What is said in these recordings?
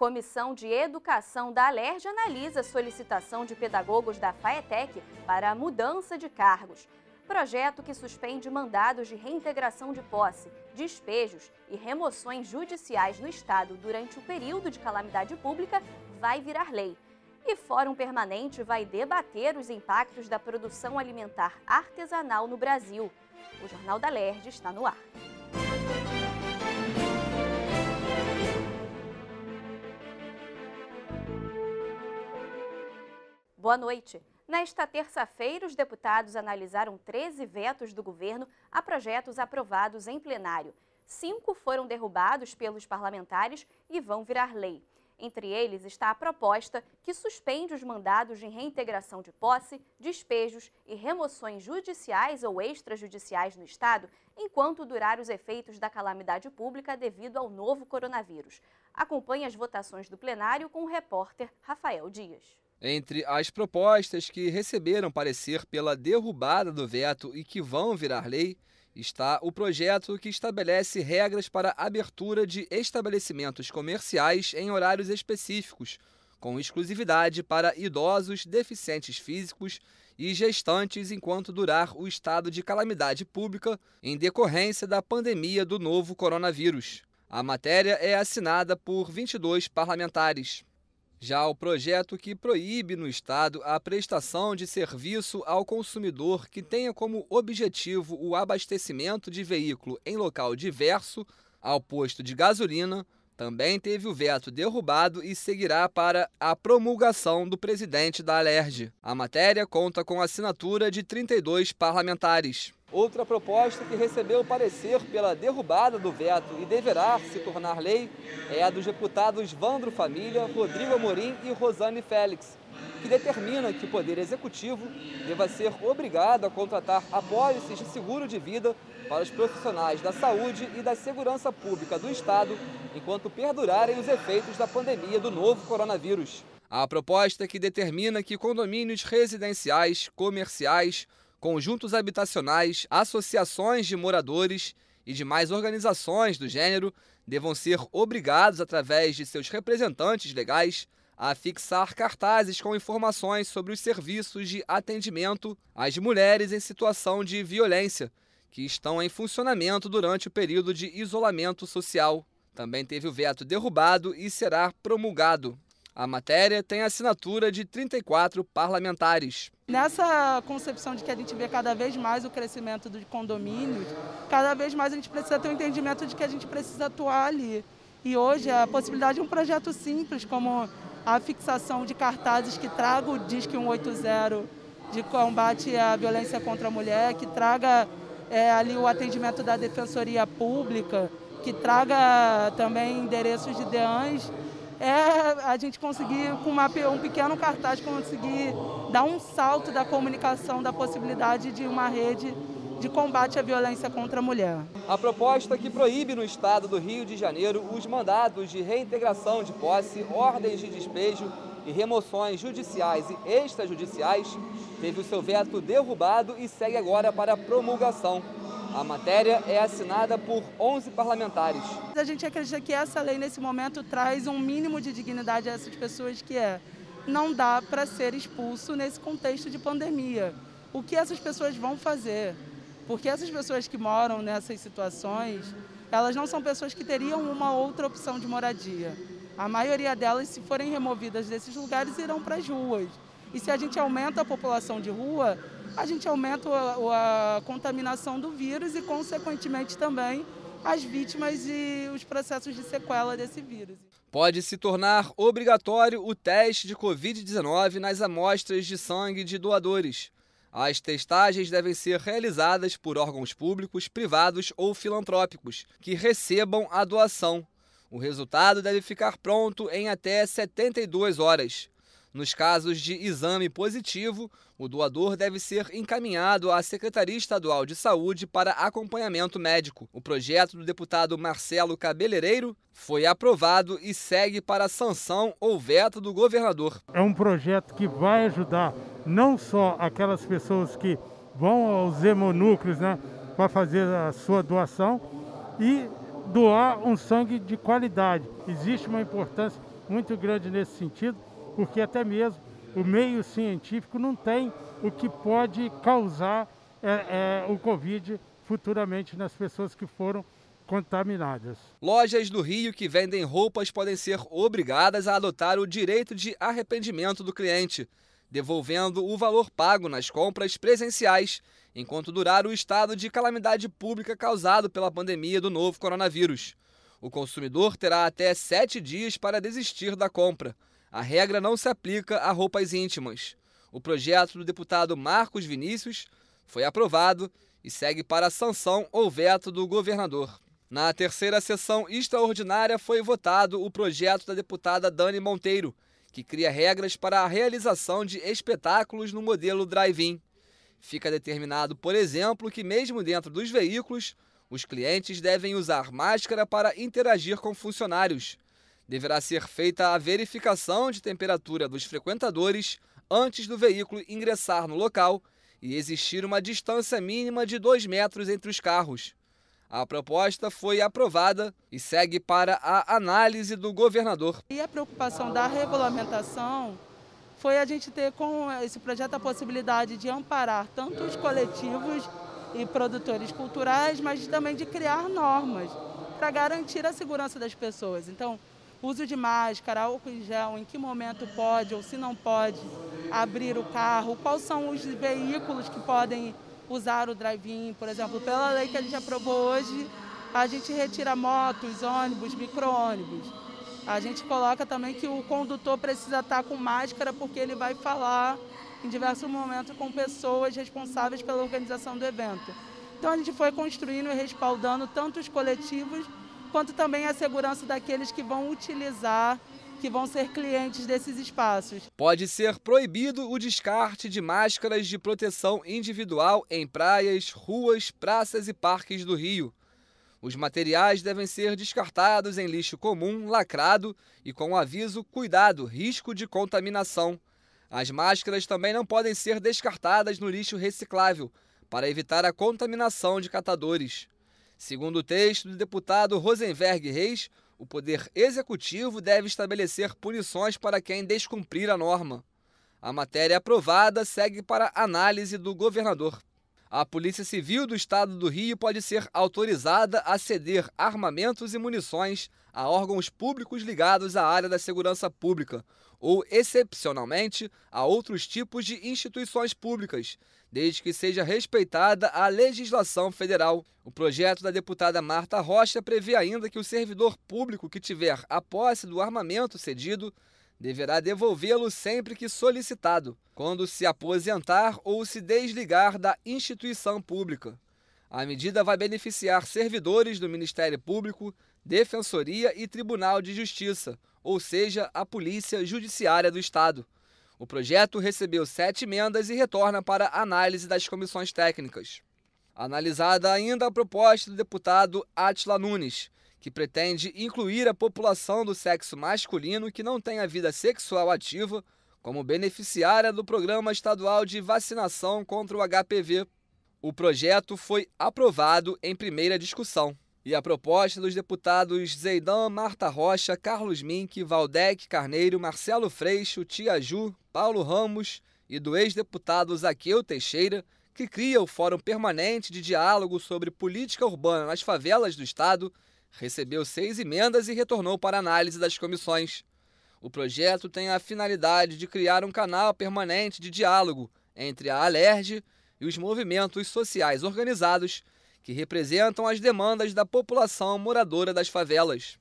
Comissão de Educação da Alerj analisa a solicitação de pedagogos da FAETEC para a mudança de cargos. Projeto que suspende mandados de reintegração de posse, despejos e remoções judiciais no Estado durante o período de calamidade pública vai virar lei. E Fórum Permanente vai debater os impactos da produção alimentar artesanal no Brasil. O Jornal da Alerj está no ar. Boa noite. Nesta terça-feira, os deputados analisaram 13 vetos do governo a projetos aprovados em plenário. 5 foram derrubados pelos parlamentares e vão virar lei. Entre eles está a proposta que suspende os mandados de reintegração de posse, despejos e remoções judiciais ou extrajudiciais no Estado, enquanto durar os efeitos da calamidade pública devido ao novo coronavírus. Acompanhe as votações do plenário com o repórter Rafael Dias. Entre as propostas que receberam parecer pela derrubada do veto e que vão virar lei, está o projeto que estabelece regras para a abertura de estabelecimentos comerciais em horários específicos, com exclusividade para idosos, deficientes físicos e gestantes enquanto durar o estado de calamidade pública em decorrência da pandemia do novo coronavírus. A matéria é assinada por 22 parlamentares. Já o projeto que proíbe no Estado a prestação de serviço ao consumidor que tenha como objetivo o abastecimento de veículo em local diverso ao posto de gasolina, também teve o veto derrubado e seguirá para a promulgação do presidente da Alerj. A matéria conta com a assinatura de 32 parlamentares. Outra proposta que recebeu parecer pela derrubada do veto e deverá se tornar lei é a dos deputados Vandro Família, Rodrigo Amorim e Rosane Félix, que determina que o Poder Executivo deva ser obrigado a contratar apólices de seguro de vida para os profissionais da saúde e da segurança pública do Estado, enquanto perdurarem os efeitos da pandemia do novo coronavírus. A proposta que determina que condomínios residenciais, comerciais, conjuntos habitacionais, associações de moradores e demais organizações do gênero devam ser obrigados, através de seus representantes legais, a fixar cartazes com informações sobre os serviços de atendimento às mulheres em situação de violência, que estão em funcionamento durante o período de isolamento social. Também teve o veto derrubado e será promulgado. A matéria tem a assinatura de 34 parlamentares. Nessa concepção de que a gente vê cada vez mais o crescimento dos condomínios, cada vez mais a gente precisa ter um entendimento de que a gente precisa atuar ali. E hoje a possibilidade de um projeto simples, como a fixação de cartazes que traga o Disque 180 de combate à violência contra a mulher, que traga ali o atendimento da Defensoria Pública, que traga também endereços de DEANs, a gente conseguir, com um pequeno cartaz, conseguir dar um salto da comunicação, da possibilidade de uma rede de combate à violência contra a mulher. A proposta que proíbe no Estado do Rio de Janeiro os mandados de reintegração de posse, ordens de despejo e remoções judiciais e extrajudiciais teve o seu veto derrubado e segue agora para a promulgação. A matéria é assinada por 11 parlamentares. A gente acredita que essa lei, nesse momento, traz um mínimo de dignidade a essas pessoas, que não dá para ser expulso nesse contexto de pandemia. O que essas pessoas vão fazer? Porque essas pessoas que moram nessas situações, elas não são pessoas que teriam uma outra opção de moradia. A maioria delas, se forem removidas desses lugares, irão para as ruas. E se a gente aumenta a população de rua, a gente aumenta a contaminação do vírus e, consequentemente, também as vítimas e os processos de sequela desse vírus. Pode se tornar obrigatório o teste de Covid-19 nas amostras de sangue de doadores. As testagens devem ser realizadas por órgãos públicos, privados ou filantrópicos que recebam a doação. O resultado deve ficar pronto em até 72 horas. Nos casos de exame positivo, o doador deve ser encaminhado à Secretaria Estadual de Saúde para acompanhamento médico. O projeto do deputado Marcelo Cabeleireiro foi aprovado e segue para a sanção ou veto do governador. É um projeto que vai ajudar não só aquelas pessoas que vão aos hemonúcleos, para fazer a sua doação, e doar um sangue de qualidade. Existe uma importância muito grande nesse sentido, porque até mesmo o meio científico não tem o que pode causar o Covid futuramente nas pessoas que foram contaminadas. Lojas do Rio que vendem roupas podem ser obrigadas a adotar o direito de arrependimento do cliente, devolvendo o valor pago nas compras presenciais, enquanto durar o estado de calamidade pública causado pela pandemia do novo coronavírus. O consumidor terá até 7 dias para desistir da compra. A regra não se aplica a roupas íntimas. O projeto do deputado Marcos Vinícius foi aprovado e segue para a sanção ou veto do governador. Na terceira sessão extraordinária foi votado o projeto da deputada Dani Monteiro, que cria regras para a realização de espetáculos no modelo drive-in. Fica determinado, por exemplo, que mesmo dentro dos veículos, os clientes devem usar máscara para interagir com funcionários. Deverá ser feita a verificação de temperatura dos frequentadores antes do veículo ingressar no local e existir uma distância mínima de 2 metros entre os carros. A proposta foi aprovada e segue para a análise do governador. E a preocupação da regulamentação foi a gente ter com esse projeto a possibilidade de amparar tanto os coletivos e produtores culturais, mas também de criar normas para garantir a segurança das pessoas. Então, uso de máscara, álcool em gel, em que momento pode ou se não pode abrir o carro, quais são os veículos que podem usar o drive-in, por exemplo, pela lei que a gente aprovou hoje, a gente retira motos, ônibus, micro-ônibus. A gente coloca também que o condutor precisa estar com máscara porque ele vai falar em diversos momentos com pessoas responsáveis pela organização do evento. Então a gente foi construindo e respaldando tanto os coletivos quanto também a segurança daqueles que vão utilizar, que vão ser clientes desses espaços. Pode ser proibido o descarte de máscaras de proteção individual em praias, ruas, praças e parques do Rio. Os materiais devem ser descartados em lixo comum, lacrado e com o aviso "Cuidado, risco de contaminação". As máscaras também não podem ser descartadas no lixo reciclável, para evitar a contaminação de catadores. Segundo o texto do deputado Rosenberg Reis, o Poder Executivo deve estabelecer punições para quem descumprir a norma. A matéria aprovada segue para análise do governador. A Polícia Civil do Estado do Rio pode ser autorizada a ceder armamentos e munições a órgãos públicos ligados à área da segurança pública ou, excepcionalmente, a outros tipos de instituições públicas, desde que seja respeitada a legislação federal. O projeto da deputada Marta Rocha prevê ainda que o servidor público que tiver a posse do armamento cedido deverá devolvê-lo sempre que solicitado, quando se aposentar ou se desligar da instituição pública. A medida vai beneficiar servidores do Ministério Público, Defensoria e Tribunal de Justiça, ou seja, a Polícia Judiciária do Estado. O projeto recebeu 7 emendas e retorna para análise das comissões técnicas. Analisada ainda a proposta do deputado Átila Nunes, que pretende incluir a população do sexo masculino que não tenha vida sexual ativa como beneficiária do Programa Estadual de Vacinação contra o HPV. O projeto foi aprovado em primeira discussão. E a proposta dos deputados Zeidan, Marta Rocha, Carlos Mink, Valdec Carneiro, Marcelo Freixo, Tia Ju, Paulo Ramos e do ex-deputado Zaqueu Teixeira, que cria o Fórum Permanente de Diálogo sobre Política Urbana nas Favelas do Estado, recebeu 6 emendas e retornou para análise das comissões. O projeto tem a finalidade de criar um canal permanente de diálogo entre a Alerj e os movimentos sociais organizados que representam as demandas da população moradora das favelas.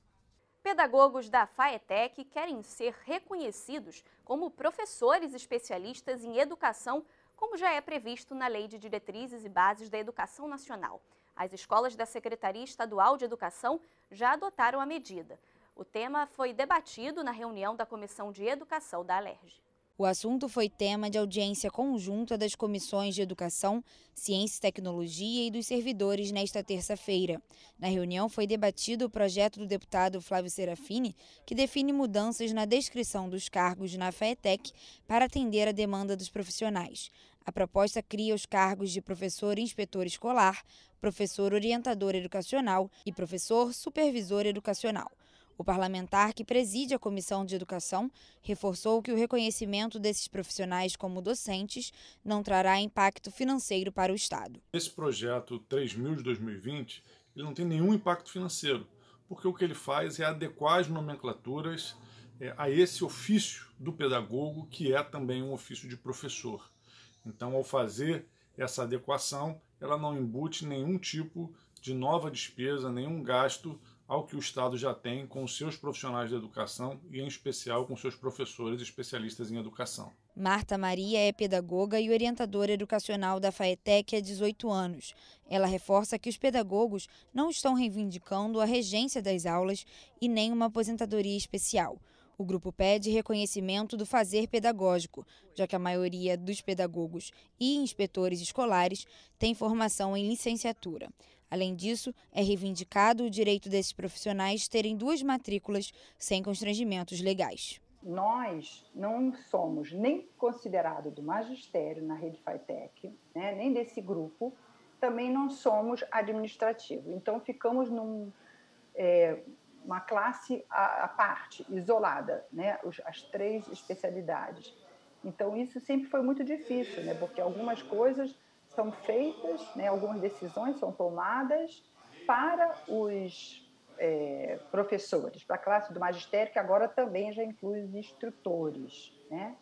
Pedagogos da FAETEC querem ser reconhecidos como professores especialistas em educação, como já é previsto na Lei de Diretrizes e Bases da Educação Nacional. As escolas da Secretaria Estadual de Educação já adotaram a medida. O tema foi debatido na reunião da Comissão de Educação da Alerj. O assunto foi tema de audiência conjunta das comissões de Educação, Ciência e Tecnologia e dos servidores nesta terça-feira. Na reunião foi debatido o projeto do deputado Flávio Serafini, que define mudanças na descrição dos cargos na FAETEC para atender a demanda dos profissionais. A proposta cria os cargos de professor inspetor escolar, professor orientador educacional e professor supervisor educacional. O parlamentar que preside a Comissão de Educação reforçou que o reconhecimento desses profissionais como docentes não trará impacto financeiro para o Estado. Esse projeto 3.000 de 2020 ele não tem nenhum impacto financeiro, porque o que ele faz é adequar as nomenclaturas a esse ofício do pedagogo, que é também um ofício de professor. Então, ao fazer essa adequação, ela não embute nenhum tipo de nova despesa, nenhum gasto ao que o Estado já tem com os seus profissionais de educação e, em especial, com seus professores especialistas em educação. Marta Maria é pedagoga e orientadora educacional da FAETEC há 18 anos. Ela reforça que os pedagogos não estão reivindicando a regência das aulas e nem uma aposentadoria especial. O grupo pede reconhecimento do fazer pedagógico, já que a maioria dos pedagogos e inspetores escolares tem formação em licenciatura. Além disso, é reivindicado o direito desses profissionais terem 2 matrículas sem constrangimentos legais. Nós não somos nem considerados do magistério na rede FAETEC, né, nem desse grupo, também não somos administrativo. Então, ficamos uma classe à parte, isolada, né, as 3 especialidades. Então, isso sempre foi muito difícil, né, porque algumas coisas são feitas, né, algumas decisões são tomadas para os professores, para a classe do magistério, que agora também já inclui os instrutores, né?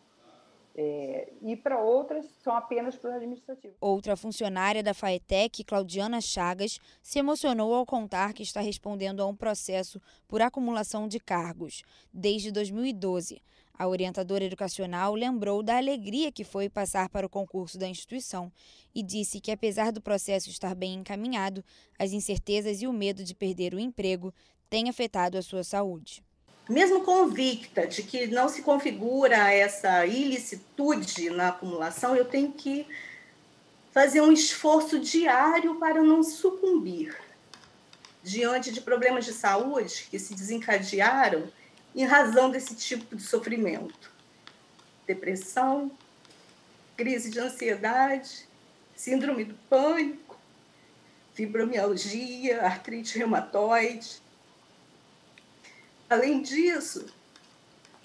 E para outras são apenas para os administrativos. Outra funcionária da FAETEC, Claudiana Chagas, se emocionou ao contar que está respondendo a um processo por acumulação de cargos desde 2012. A orientadora educacional lembrou da alegria que foi passar para o concurso da instituição e disse que, apesar do processo estar bem encaminhado, as incertezas e o medo de perder o emprego têm afetado a sua saúde. Mesmo convicta de que não se configura essa ilicitude na acumulação, eu tenho que fazer um esforço diário para não sucumbir diante de problemas de saúde que se desencadearam em razão desse tipo de sofrimento. Depressão, crise de ansiedade, síndrome do pânico, fibromialgia, artrite reumatoide. Além disso,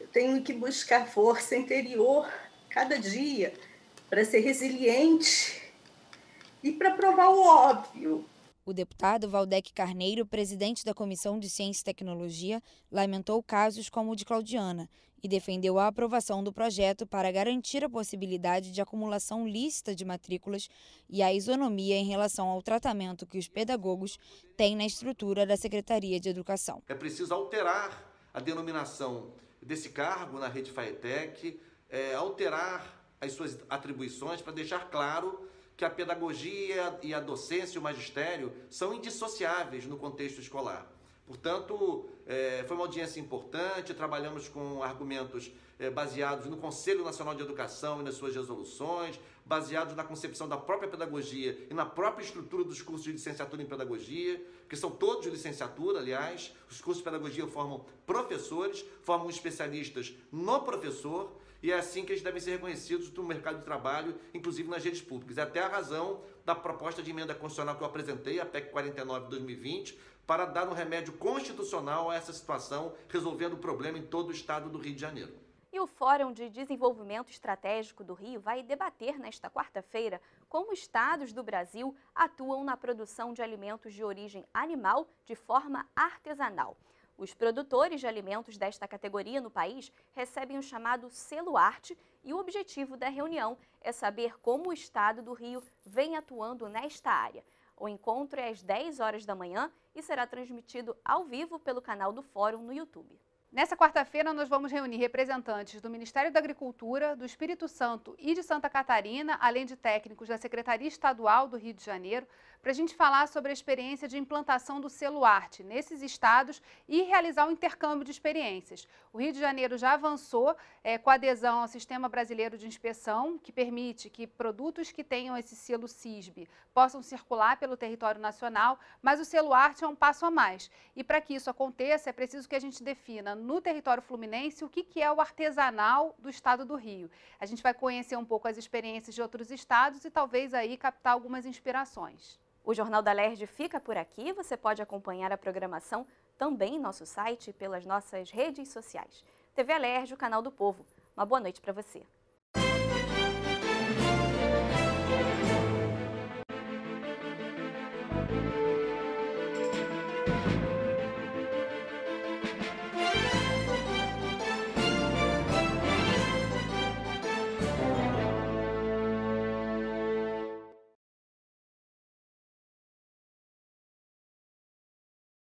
eu tenho que buscar força interior cada dia para ser resiliente e para provar o óbvio. O deputado Valdec Carneiro, presidente da Comissão de Ciência e Tecnologia, lamentou casos como o de Claudiana e defendeu a aprovação do projeto para garantir a possibilidade de acumulação lícita de matrículas e a isonomia em relação ao tratamento que os pedagogos têm na estrutura da Secretaria de Educação. É preciso alterar a denominação desse cargo na rede FAETEC, alterar as suas atribuições para deixar claro que a pedagogia e a docência e o magistério são indissociáveis no contexto escolar. Portanto, foi uma audiência importante, trabalhamos com argumentos baseados no Conselho Nacional de Educação e nas suas resoluções, baseados na concepção da própria pedagogia e na própria estrutura dos cursos de licenciatura em pedagogia, que são todos de licenciatura, aliás. Os cursos de pedagogia formam professores, formam especialistas no professor, e é assim que eles devem ser reconhecidos no mercado de trabalho, inclusive nas redes públicas. É até a razão da proposta de emenda constitucional que eu apresentei, a PEC 49 de 2020, para dar um remédio constitucional a essa situação, resolvendo o problema em todo o estado do Rio de Janeiro. E o Fórum de Desenvolvimento Estratégico do Rio vai debater nesta quarta-feira como estados do Brasil atuam na produção de alimentos de origem animal de forma artesanal. Os produtores de alimentos desta categoria no país recebem o chamado Selo Arte e o objetivo da reunião é saber como o estado do Rio vem atuando nesta área. O encontro é às 10 horas da manhã e será transmitido ao vivo pelo canal do Fórum no YouTube. Nessa quarta-feira, nós vamos reunir representantes do Ministério da Agricultura, do Espírito Santo e de Santa Catarina, além de técnicos da Secretaria Estadual do Rio de Janeiro, para a gente falar sobre a experiência de implantação do selo Arte nesses estados e realizar um intercâmbio de experiências. O Rio de Janeiro já avançou com a adesão ao Sistema Brasileiro de Inspeção, que permite que produtos que tenham esse selo CISB possam circular pelo território nacional, mas o selo Arte é um passo a mais. E para que isso aconteça, é preciso que a gente defina no território fluminense o que é o artesanal do estado do Rio. A gente vai conhecer um pouco as experiências de outros estados e talvez aí captar algumas inspirações. O Jornal da LERJ fica por aqui. Você pode acompanhar a programação também em nosso site e pelas nossas redes sociais. TV LERJ, o canal do povo. Uma boa noite para você.